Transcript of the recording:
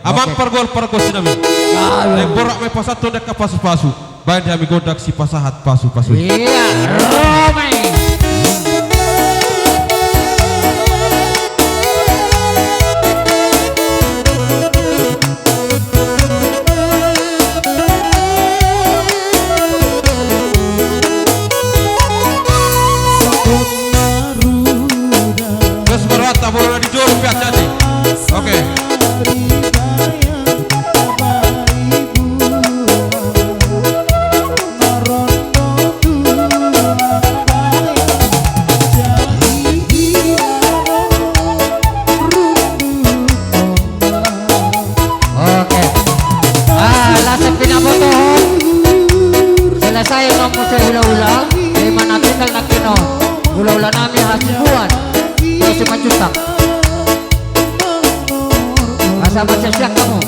Amang pergol sinami. Borak me pasato dek pasu-pasu. Baik dia godak si pasahat pasu-pasu. Iya, Romai. Terus berata boleh dijual pihak jadi. Oke. Selesai ngomong saya ulang-ulang. Dari mana tinggal nak kino. Ulang-ulang nami hasil buat. Terus 5 juta. Masa siap kamu.